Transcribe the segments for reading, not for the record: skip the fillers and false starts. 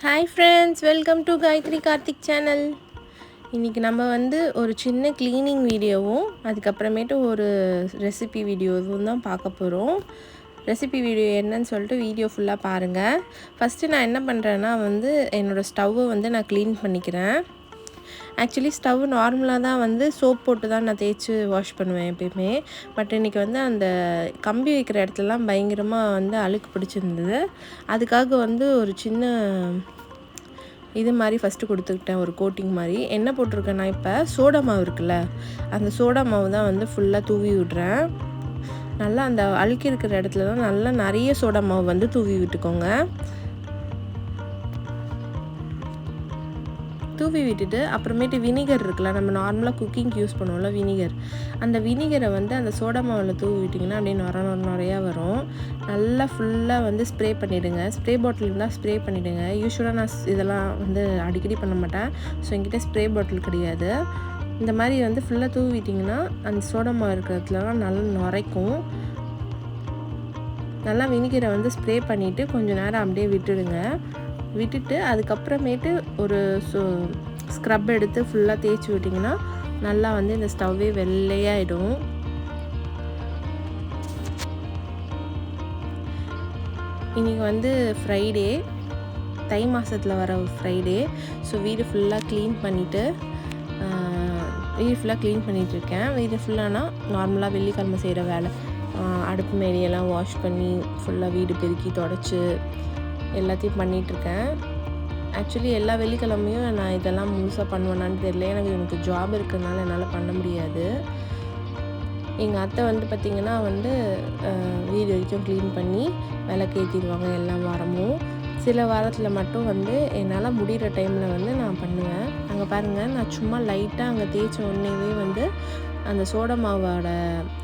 Hi friends, welcome to Gayathri Karthik channel. இன்றைக்கி நம்ம ஒரு சின்ன க்ளீனிங் வீடியோவும் அதுக்கப்புறமேட்டு ஒரு ரெசிபி வீடியோவும் தான் பார்க்க போகிறோம். ரெசிபி வீடியோ என்னன்னு சொல்லிட்டு வீடியோ ஃபுல்லாக பாருங்கள். ஃபஸ்ட்டு நான் என்ன பண்ணுறேன்னா என்னோடய ஸ்டவ்வை நான் க்ளீன் பண்ணிக்கிறேன். ஆக்சுவலி ஸ்டவ் நார்மலாக தான் சோப் போட்டு தான் நான் தேய்ச்சி வாஷ் பண்ணுவேன் எப்பயுமே. பட் இன்றைக்கி அந்த கம்பி வைக்கிற இடத்துலலாம் பயங்கரமாக அழுக்கு பிடிச்சிருந்தது. அதுக்காக ஒரு சின்ன இது மாதிரி ஃபஸ்ட்டு கொடுத்துக்கிட்டேன், ஒரு கோட்டிங் மாதிரி. என்ன போட்டிருக்கேன்னா, இப்போ சோடா மாவு இருக்குல்ல, அந்த சோடா மாவு தான் ஃபுல்லாக தூவி விடுறேன். நல்லா அந்த அழுக்கி இருக்கிற இடத்துல தான் நல்லா நிறைய சோடா மாவு தூவி விட்டுக்கோங்க. தூவி விட்டுட்டு அப்புறமேட்டு வினிகர் இருக்குல்ல, நம்ம நார்மலாக குக்கிங்க்கு யூஸ் பண்ணுவோம்ல வினிகர், அந்த வினிகரை அந்த சோடா மாவில் தூவி விட்டிங்கன்னா அப்படியே நிறையா வரும். நல்லா ஃபுல்லாக ஸ்ப்ரே பண்ணிவிடுங்க. ஸ்ப்ரே பாட்டில் இருந்தால் ஸ்ப்ரே பண்ணிவிடுங்க. யூஸ்வலாக நான் இதெல்லாம் அடிக்கடி பண்ண மாட்டேன். ஸோ என்கிட்ட ஸ்ப்ரே பாட்டில் கிடையாது. இந்த மாதிரி ஃபுல்லாக தூவி விட்டிங்கன்னா அந்த சோடா மாவு இருக்கிறதுலாம் நல்லா நுரைக்கும். நல்லா வினிகரை ஸ்ப்ரே பண்ணிவிட்டு கொஞ்சம் நேரம் அப்படியே விட்டுட்டு அதுக்கப்புறமேட்டு ஒரு ஸ்க்ரப் எடுத்து ஃபுல்லாக தேய்ச்சி விட்டிங்கன்னா நல்லா இந்த ஸ்டவ்வே வெள்ளையாகிடும். இன்றைக்கி ஃப்ரைடே, தை மாதத்தில் வர ஃப்ரைடே. ஸோ வீடு ஃபுல்லாக க்ளீன் பண்ணிகிட்ருக்கேன். வீடு ஃபுல்லானா நார்மலாக வெள்ளிக்கிழமை செய்கிற வேலை, அடுப்பு மேலையெல்லாம் வாஷ் பண்ணி ஃபுல்லாக வீடு பெருக்கி தொடச்சி எல்லாத்தையும் பண்ணிகிட்ருக்கேன். ஆக்சுவலி எல்லா வெள்ளிக்கிழமையும் நான் இதெல்லாம் முழுசாக பண்ணுவேனான்னு தெரியல. எனக்கு ஜாப் இருக்கிறதுனால என்னால் பண்ண முடியாது. எங்கள் அத்தை பார்த்திங்கன்னா வீடு வரைக்கும் க்ளீன் பண்ணி விளக்கு ஏற்றிடுவாங்க எல்லா வாரமும். சில வாரத்தில் மட்டும் என்னால் முடிகிற டைமில் நான் பண்ணுவேன். அங்கே பாருங்கள், நான் சும்மா லைட்டாக அங்கே தேய்ச்ச உடனேவே அந்த சோடா மாவோட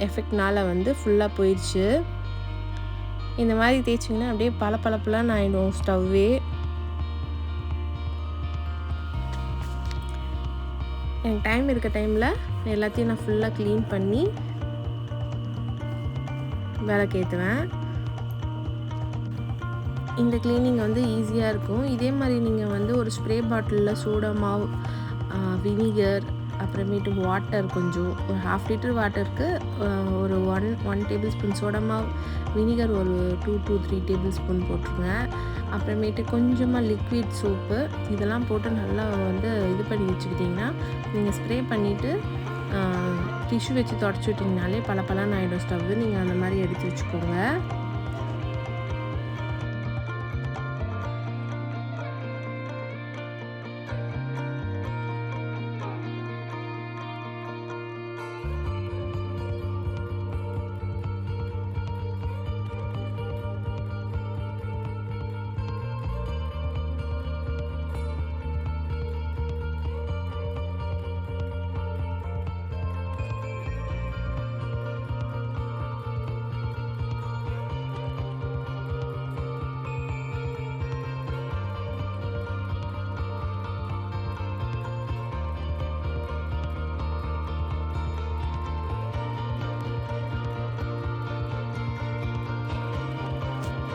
எஃபெக்ட்னால் ஃபுல்லாக போயிடுச்சு. இந்த மாதிரி தேய்ச்சிங்கன்னா அப்படியே பளபளப்புலாம் ஆகிடும் ஸ்டவ்வே. எனக்கு டைம் இருக்க டைமில் எல்லாத்தையும் நான் ஃபுல்லாக க்ளீன் பண்ணி விளக்கேற்றுவேன். இந்த க்ளீனிங் ஈஸியாக இருக்கும். இதே மாதிரி நீங்கள் ஒரு ஸ்ப்ரே பாட்டிலில் சோடா மாவு, வினிகர், அப்புறமேட்டு வாட்டர், கொஞ்சம் ஒரு 1/2 லிட்டர் வாட்டருக்கு ஒரு 1 டேபிள் ஸ்பூன் சோடா மாவு, வினிகர் ஒரு 2 to 3 டேபிள் ஸ்பூன் போட்டுருங்க. அப்புறமேட்டு கொஞ்சமாக லிக்விட் சோப்பு, இதெல்லாம் போட்டு நல்லா இது பண்ணி வச்சுக்கிட்டிங்கன்னா நீங்கள் ஸ்ப்ரே பண்ணிவிட்டு டிஷ்யூ வச்சு தொடச்சி விட்டிங்கனாலே பளபளன்னு ஆகிடும் ஸ்டவ்வு. நீங்கள் அந்த மாதிரி எடுத்து வச்சுக்கோங்க.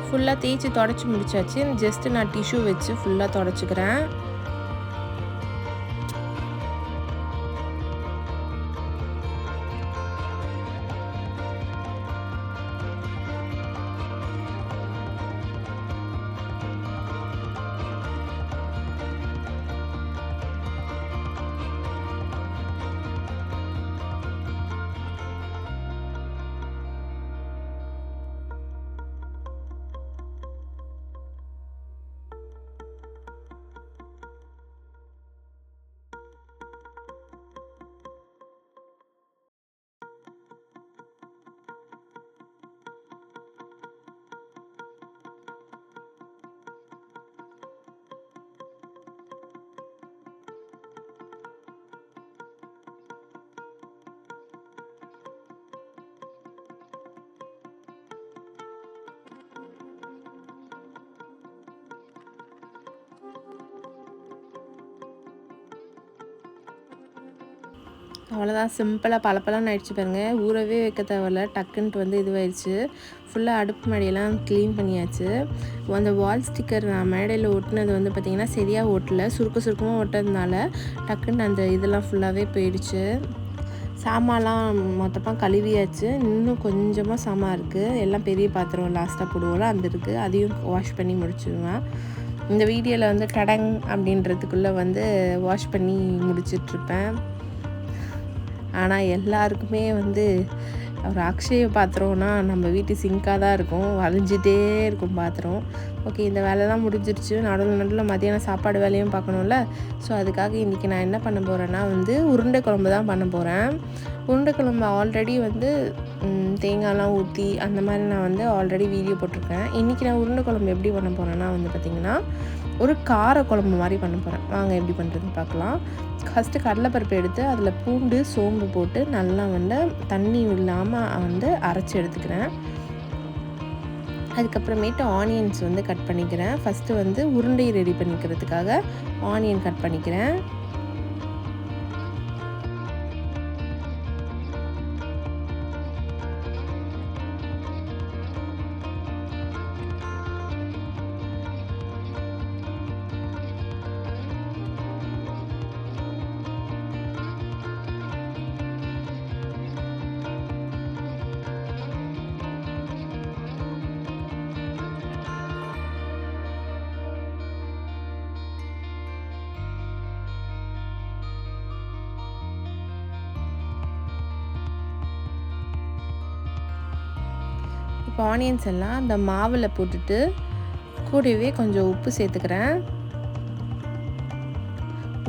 ஃபுல்லாக தேய்ச்சி தொடச்சி முடிச்சாச்சு. ஜஸ்ட்டு நான் டிஷ்யூ வச்சு ஃபுல்லாக தொடச்சிக்கிறேன். அவ்வளோதான், சிம்பிளாக பளபளன்னு ஆயிடுச்சு பாருங்கள். ஊறவே வைக்க தேவையில்ல, டக்குன்ட்டு வந்து இதுவாயிடுச்சு. ஃபுல்லாக அடுப்பு மேடையெல்லாம் க்ளீன் பண்ணியாச்சு. அந்த வால் ஸ்டிக்கர் நான் மேடையில் ஒட்டினது வந்து பார்த்திங்கன்னா சரியாக ஒட்டலை, சுருக்கமாக ஒட்டுறதுனால டக்குன்னு அந்த இதெல்லாம் ஃபுல்லாகவே போயிடுச்சு. சாமான்லாம் மொத்தமாக கழுவியாச்சு. இன்னும் கொஞ்சமாக சாமான் இருக்குது. எல்லாம் பெரிய பாத்திரம் லாஸ்ட்டாக போடுவோம்ல, அந்த இருக்குது. அதையும் வாஷ் பண்ணி முடிச்சிடுவேன். இந்த வீடியோவில் வந்து கடங் அப்படின்றதுக்குள்ளே வந்து வாஷ் பண்ணி முடிச்சிட்ருப்பேன். ஆனால் எல்லாருக்குமே வந்து ஒரு அக்ஷய பாத்திரம்னா நம்ம வீட்டு சிங்காக தான் இருக்கும், வளைஞ்சிட்டே இருக்கும் பாத்திரம். ஓகே, இந்த வேலைலாம் முடிஞ்சிருச்சு. நடுவில் மதியானம் சாப்பாடு வேலையும் பார்க்கணும்ல. ஸோ அதுக்காக இன்றைக்கி நான் என்ன பண்ண போகிறேன்னா வந்து உருண்டை குழம்பு தான் பண்ண போகிறேன். உருண்டை குழம்பு ஆல்ரெடி வந்து தேங்காய்லாம் ஊற்றி அந்த மாதிரி நான் வந்து ஆல்ரெடி வீடியோ போட்டிருக்கேன். இன்றைக்கி நான் உருண்டை குழம்பு எப்படி பண்ண போகிறேன்னா வந்து பார்த்திங்கன்னா ஒரு கார குழம்பு மாதிரி பண்ண போகிறேன். வாங்க எப்படி பண்ணுறதுன்னு பார்க்கலாம். ஃபஸ்ட்டு கடலைப்பருப்பு எடுத்து அதில் பூண்டு சோம்பு போட்டு நல்லா வந்து தண்ணி இல்லாமல் வந்து அரைச்சி எடுத்துக்கிறேன். அதுக்கப்புறமேட்டு ஆனியன்ஸ் வந்து கட் பண்ணிக்கிறேன். ஃபஸ்ட்டு வந்து உருண்டை ரெடி பண்ணிக்கிறதுக்காக ஆனியன் கட் பண்ணிக்கிறேன். இப்போ ஆனியன்ஸ் எல்லாம் அந்த மாவில் போட்டுட்டு கூடவே கொஞ்சம் உப்பு சேர்த்துக்கிறேன்.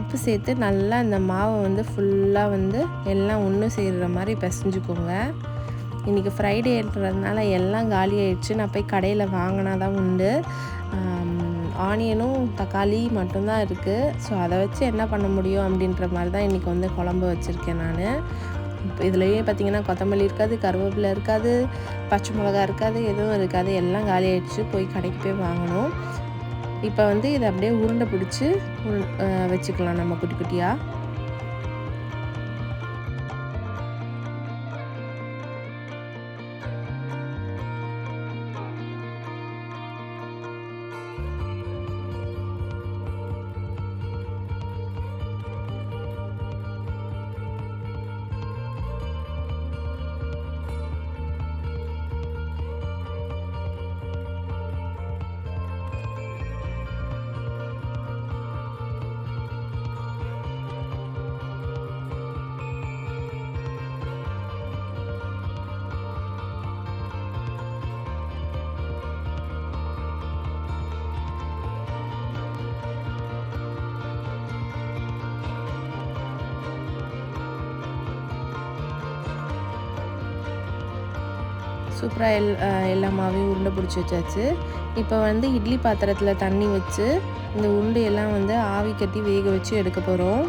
உப்பு சேர்த்து நல்லா இந்த மாவை வந்து ஃபுல்லாக வந்து எல்லாம் ஒன்று சேர்கிற மாதிரி பிசைஞ்சுக்கோங்க. இன்றைக்கி ஃப்ரைடேன்றதுனால எல்லாம் காலி ஆயிடுச்சு. நான் போய் கடையில் வாங்கினா தான் உண்டு. ஆனியனும் தக்காளி மட்டும்தான் இருக்குது. ஸோ அதை வச்சு என்ன பண்ண முடியும் அப்படின்ற மாதிரி தான் இன்றைக்கி வந்து குழம்பு வச்சுருக்கேன் நான். இப்போ இதுலேயே பார்த்திங்கன்னா கொத்தமல்லி இருக்காது, கருவேப்பிலை இருக்காது, பச்சை மிளகா இருக்காது, எதுவும் இருக்காது. எல்லாம் காலி ஆகிடுச்சு. போய் கடைக்கு போய் வாங்கணும். இப்போ வந்து இதை அப்படியே உருண்டை பிடிச்சி வச்சுக்கலாம் நம்ம குட்டி குட்டியாக. சூப்பராக எல்லா மாவையும் உருண்டை பிடிச்சி வச்சாச்சு. இப்போ வந்து இட்லி பாத்திரத்தில் தண்ணி வச்சு இந்த உருண்டையெல்லாம் வந்து ஆவி கட்டி வேக வச்சு எடுக்க போகிறோம்.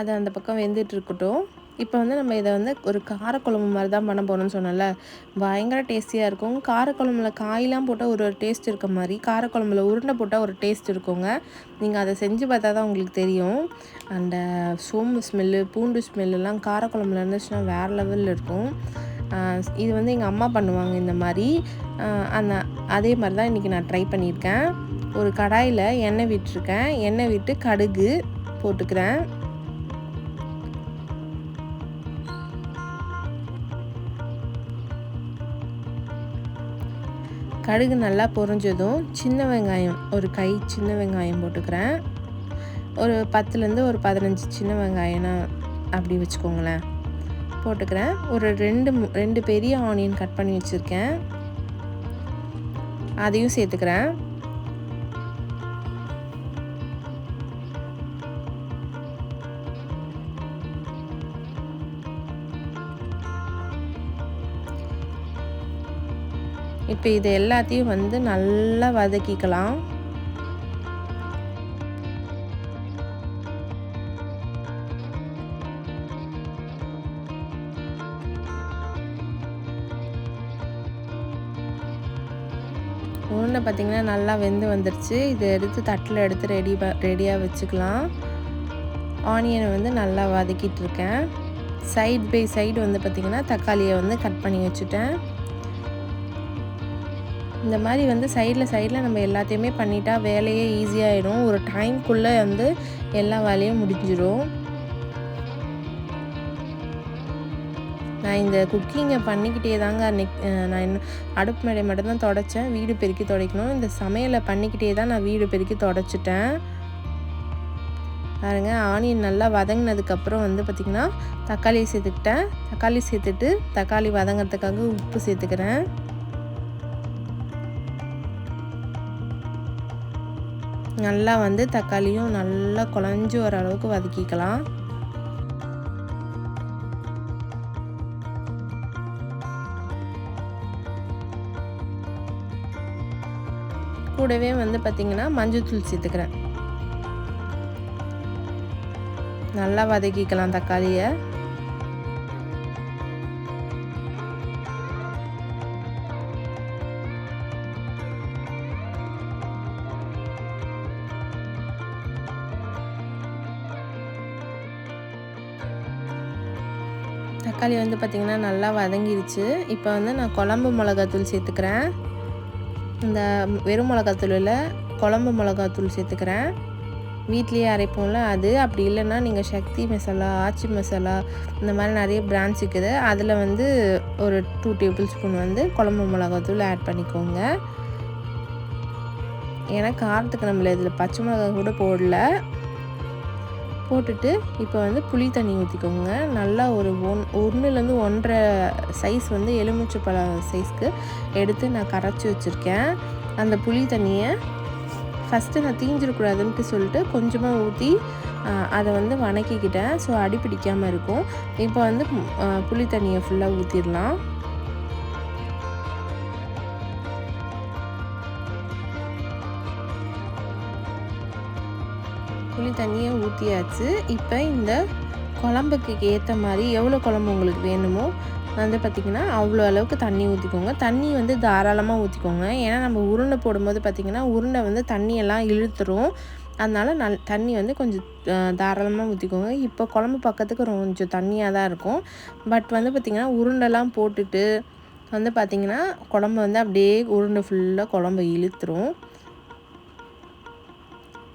அது அந்த பக்கம் வெந்துட்டுருக்கட்டும். இப்போ வந்து நம்ம இதை வந்து ஒரு காரக்குழம்பு மாதிரி தான் பண்ண போகிறோம்னு சொன்னல, பயங்கர டேஸ்டியாக இருக்கும். காரக்குழம்புல காயெலாம் போட்டால் ஒரு டேஸ்ட் இருக்க மாதிரி, காரக்குழம்புல உருண்டை போட்டால் ஒரு டேஸ்ட் இருக்குங்க. நீங்கள் அதை செஞ்சு பார்த்தா தான் உங்களுக்கு தெரியும். அந்த சோம்பு ஸ்மெல்லு, பூண்டு ஸ்மெல்லாம் காரக்குழம்புல இருந்துச்சுன்னா வேறு லெவலில் இருக்கும். இது வந்து எங்கள் அம்மா பண்ணுவாங்க இந்த மாதிரி. அதே மாதிரி தான் இன்றைக்கி நான் ட்ரை பண்ணியிருக்கேன். ஒரு கடாயில் எண்ணெய் விட்டுருக்கேன். எண்ணெய் விட்டு கடுகு போட்டுக்கிறேன். கடுகு நல்லா பொரிஞ்சதும் சின்ன வெங்காயம், ஒரு கை சின்ன வெங்காயம் போட்டுக்கிறேன். ஒரு 10லேருந்து ஒரு 15 சின்ன வெங்காயம்னா அப்படி வச்சுக்கோங்களேன். போட்டுக்கிறேன். ஒரு 2 பெரிய ஆனியன் கட் பண்ணி வச்சுருக்கேன், அதையும் சேர்த்துக்கிறேன். இப்போ இது எல்லாத்தையும் வந்து நல்லா வதக்கிக்கலாம். உருண்டை பார்த்திங்கன்னா நல்லா வெந்து வந்துருச்சு. இதை எடுத்து தட்டில் எடுத்து ரெடியாக வச்சுக்கலாம். ஆனியனை வந்து நல்லா வதக்கிட்டுருக்கேன். சைட் பை சைடு வந்து பார்த்திங்கன்னா தக்காளியை வந்து கட் பண்ணி வச்சுட்டேன். இந்த மாதிரி வந்து சைடில் நம்ம எல்லாத்தையுமே பண்ணிட்டா வேலையே ஈஸியாகிடும். ஒரு டைம்குள்ளே வந்து எல்லா வேலையும் முடிஞ்சிடும். நான் இந்த குக்கிங்கை பண்ணிக்கிட்டே தாங்க நான் இன்னும் அடுப்பு மேடை மட்டும்தான் துடைச்சேன். வீடு பெருக்கி துடைக்கணும். இந்த சமையலை பண்ணிக்கிட்டே தான் நான் வீடு பெருக்கி துடைச்சிட்டேன். பாருங்க, ஆனியன் நல்லா வதங்கினதுக்கப்புறம் வந்து பார்த்திங்கன்னா தக்காளியை சேர்த்துக்கிட்டேன். தக்காளி சேர்த்துட்டு தக்காளி வதங்கிறதுக்காக உப்பு சேர்த்துக்கிறேன். நல்லா வந்து தக்காளியும் நல்லா குழஞ்சி வர அளவுக்கு வதக்கிக்கலாம். கூடவே வந்து பார்த்திங்கன்னா மஞ்சள்தூள் சேர்த்துக்கிறேன். நல்லா வதக்கிக்கலாம் தக்காளியை. தக்காளி வந்து பார்த்திங்கன்னா நல்லா வதங்கிருச்சு. இப்போ வந்து நான் குழம்பு மிளகாத்தூள் சேர்த்துக்கிறேன். இந்த வெறும் மிளகாத்தூளில் குழம்பு மிளகாத்தூள் சேர்த்துக்கிறேன். வீட்லேயே அரைப்போம்ல அது. அப்படி இல்லைன்னா நீங்கள் சக்தி மசாலா, ஆச்சி மசாலா, இந்த மாதிரி நிறைய பிராண்ட்ஸ் இருக்குது. அதில் வந்து ஒரு 2 டேபிள் ஸ்பூன் வந்து குழம்பு மிளகாத்தூள் ஆட் பண்ணிக்கோங்க. ஏன்னா காரத்துக்கு நம்மள இதில் பச்சை மிளகா கூட போடல. போட்டுட்டு இப்போ வந்து புளி தண்ணி ஊற்றிக்கோங்க. நல்லா ஒரு 1லேருந்து 1.5 சைஸ் வந்து எலுமிச்சை பழ சைஸ்க்கு எடுத்து நான் கரைச்சி வச்சுருக்கேன். அந்த புளி தண்ணியை ஃபஸ்ட்டு நான் தீஞ்சிடக்கூடாதுன்ட்டு சொல்லிட்டு கொஞ்சமாக ஊற்றி அதை வந்து வணக்கிக்கிட்டேன். ஸோ அடி பிடிக்காமல் இருக்கும். இப்போ வந்து புளி தண்ணியை ஃபுல்லாக ஊற்றிடலாம். புளி தண்ணியை ஊற்றியாச்சு. இப்போ இந்த குழம்புக்கு ஏற்ற மாதிரி எவ்வளோ குழம்பு உங்களுக்கு வேணுமோ வந்து பார்த்திங்கன்னா அவ்வளோ அளவுக்கு தண்ணி ஊற்றிக்கோங்க. தண்ணி வந்து தாராளமாக ஊற்றிக்கோங்க. ஏன்னா நம்ம உருண்டை போடும்போது பார்த்திங்கன்னா உருண்டை வந்து தண்ணியெல்லாம் இழுத்துரும். அதனால் தண்ணி வந்து கொஞ்சம் தாராளமாக ஊற்றிக்கோங்க. இப்போ குழம்பு பக்கத்துக்கு கொஞ்சம் தண்ணியாக தான் இருக்கும். பட் வந்து பார்த்திங்கன்னா உருண்டெல்லாம் போட்டுட்டு வந்து பார்த்திங்கன்னா குழம்பு வந்து அப்படியே உருண்டை ஃபுல்லாக குழம்பு இழுத்துரும்.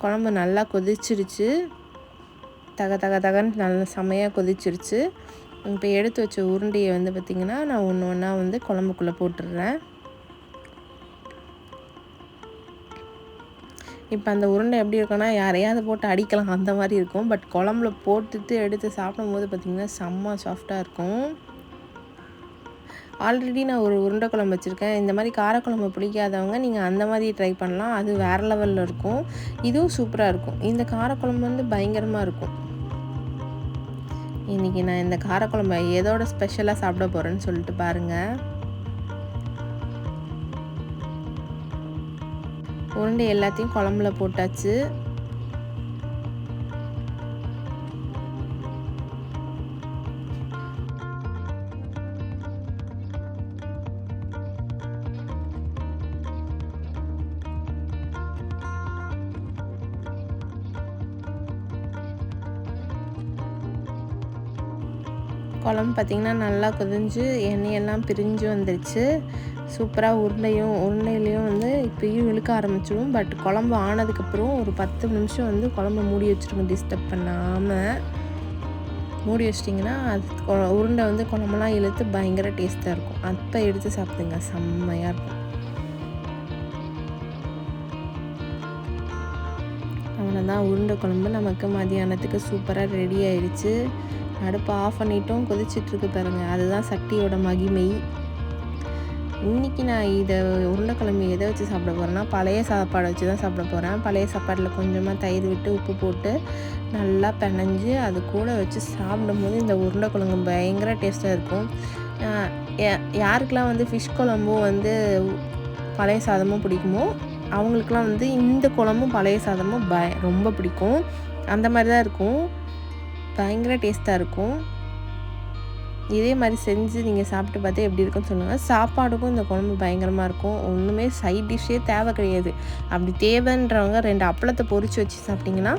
குழம்பு நல்லா கொதிச்சிருச்சு. தகன்னு நல்லா செமையாக கொதிச்சிருச்சு. இப்போ எடுத்து வச்ச உருண்டையை வந்து பார்த்திங்கன்னா நான் ஒன்றா வந்து குழம்புக்குள்ளே போட்டுடுறேன். இப்போ அந்த உருண்டை எப்படி இருக்குன்னா யாரையாவது போட்டு அடிக்கலாம் அந்த மாதிரி இருக்கும். பட் குழம்புல போட்டுட்டு எடுத்து சாப்பிடும்போது பார்த்திங்கன்னா செம்ம சாஃப்டாக இருக்கும். ஆல்ரெடி நான் ஒரு உருண்டை குழம்பு வச்சுருக்கேன். இந்த மாதிரி காரக்குழம்பு பிடிக்காதவங்க நீங்கள் அந்த மாதிரி ட்ரை பண்ணலாம். அது வேறு லெவலில் இருக்கும். இதுவும் சூப்பராக இருக்கும். இந்த காரக்குழம்பு வந்து பயங்கரமாக இருக்கும். இன்றைக்கி நான் இந்த காரக்குழம்பை எதோட ஸ்பெஷலாக சாப்பிட போகிறேன்னு சொல்லிட்டு பாருங்கள். உருண்டை எல்லாத்தையும் குழம்புல போட்டாச்சு. குழம்பு பார்த்திங்கன்னா நல்லா கொதிஞ்சு எண்ணெயெல்லாம் பிரிஞ்சு வந்துருச்சு. சூப்பராக உருண்டையிலையும் வந்து இப்போயும் இழுக்க ஆரம்பிச்சிடும். பட் குழம்பு ஆனதுக்கப்புறம் ஒரு 10 நிமிஷம் வந்து குழம்பு மூடி வச்சுருங்க. டிஸ்டர்ப் பண்ணாமல் மூடி வச்சிட்டிங்கன்னா அது உருண்டை வந்து குழம்புலாம் இழுத்து பயங்கர டேஸ்ட்டாக இருக்கும். அப்போ எடுத்து சாப்பிடுங்க, செம்மையாக இருக்கும். அவ்வளோதான், உருண்டை குழம்பு நமக்கு மதியானத்துக்கு சூப்பராக ரெடி ஆயிடுச்சு. அடுப்பை ஆஃப் பண்ணிட்டும் கொதிச்சிட்ருக்கு பாருங்க. அதுதான் சக்தியோட மகிமை. இன்றைக்கி நான் இதை உருளைக்கிழங்கு எதை வச்சு சாப்பிட போகிறேன்னா, பழைய சாப்பாடை வச்சு தான் சாப்பிட போகிறேன். பழைய சாப்பாட்டில் கொஞ்சமாக தயிர் விட்டு உப்பு போட்டு நல்லா பிணைஞ்சு அது கூட வச்சு சாப்பிடும்போது இந்த உருளைக்கிழங்கு பயங்கர டேஸ்ட்டாக இருக்கும். யாருக்கெல்லாம் வந்து ஃபிஷ் குழம்பும் வந்து பழைய சாதமும் பிடிக்குமோ அவங்களுக்குலாம் வந்து இந்த குழம்பும் பழைய சாதமும் ரொம்ப பிடிக்கும். அந்த மாதிரி தான் இருக்கும், பயங்கர டேஸ்ட்டாக இருக்கும். இதே மாதிரி செஞ்சு நீங்கள் சாப்பிட்டு பார்த்து எப்படி இருக்குன்னு சொல்லுங்கள். சாப்பாடுக்கும் இந்த குழம்பு பயங்கரமாக இருக்கும். ஒன்றுமே சைட் டிஷ்ஷே தேவை கிடையாது. அப்படி தேவைன்றவங்க 2 அப்பளத்தை பொரித்து வச்சு சாப்பிட்டிங்கன்னா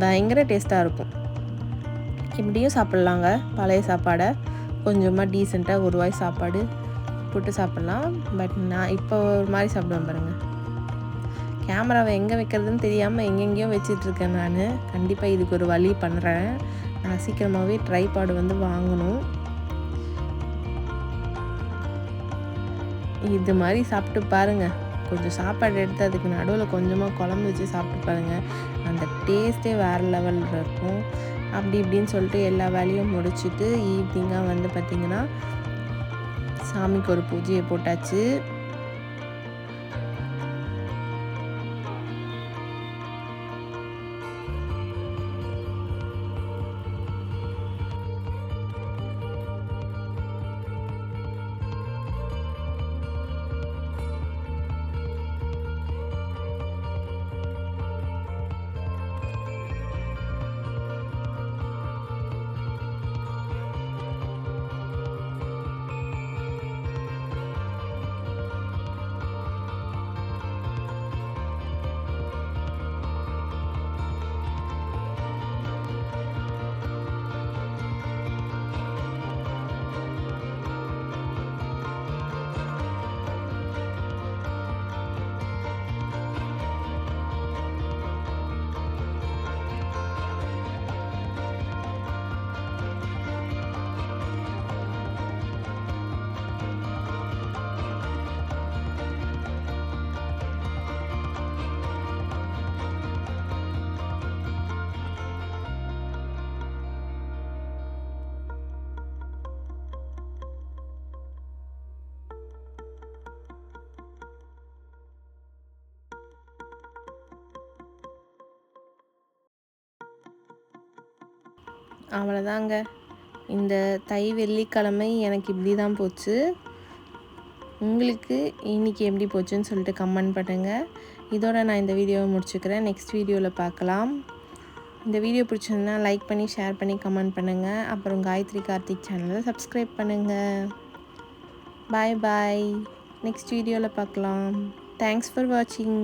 பயங்கர டேஸ்ட்டாக இருக்கும். இப்படியும் சாப்பிட்லாங்க. பழைய சாப்பாடை கொஞ்சமாக டீசெண்டாக ஒரு வாய் சாப்பாடு போட்டு சாப்பிட்லாம். பட் நான் இப்போ ஒரு மாதிரி சாப்பிடுவேன் பாருங்கள். கேமராவை எங்கே வைக்கிறதுன்னு தெரியாமல் எங்கெங்கேயோ வச்சிட்ருக்கேன் நான். கண்டிப்பாக இதுக்கு ஒரு வழி பண்ணுறேன். நான் சீக்கிரமாகவே ட்ரைபாடு வந்து வாங்கணும். இது மாதிரி சாப்பிட்டு பாருங்கள். கொஞ்சம் சாப்பாடு எடுத்து அதுக்கு நடுவில் கொஞ்சமாக குழம்பு வச்சு சாப்பிட்டு பாருங்கள். அந்த டேஸ்ட்டே வேறு லெவலில் இருக்கும். அப்படி இப்படின்னு சொல்லிட்டு எல்லா வேலையும் முடிச்சுட்டு ஈவினிங்காக வந்து பார்த்திங்கன்னா சாமிக்கு ஒரு பூஜையை போட்டாச்சு. அவ்வளோதாங்க. இந்த தை வெள்ளிக்கிழமை எனக்கு இப்படி தான் போச்சு. உங்களுக்கு இன்றைக்கி எப்படி போச்சுன்னு சொல்லிட்டு கமெண்ட் பண்ணுங்கள். இதோட நான் இந்த வீடியோவை முடிச்சுக்கிறேன். நெக்ஸ்ட் வீடியோவில் பார்க்கலாம். இந்த வீடியோ பிடிச்சிருந்தா லைக் பண்ணி, ஷேர் பண்ணி, கமெண்ட் பண்ணுங்கள். அப்புறம் காயத்ரி கார்த்திக் சேனலை சப்ஸ்கிரைப் பண்ணுங்கள். பாய் பாய். நெக்ஸ்ட் வீடியோவில் பார்க்கலாம். தேங்க்ஸ் ஃபார் வாட்சிங்.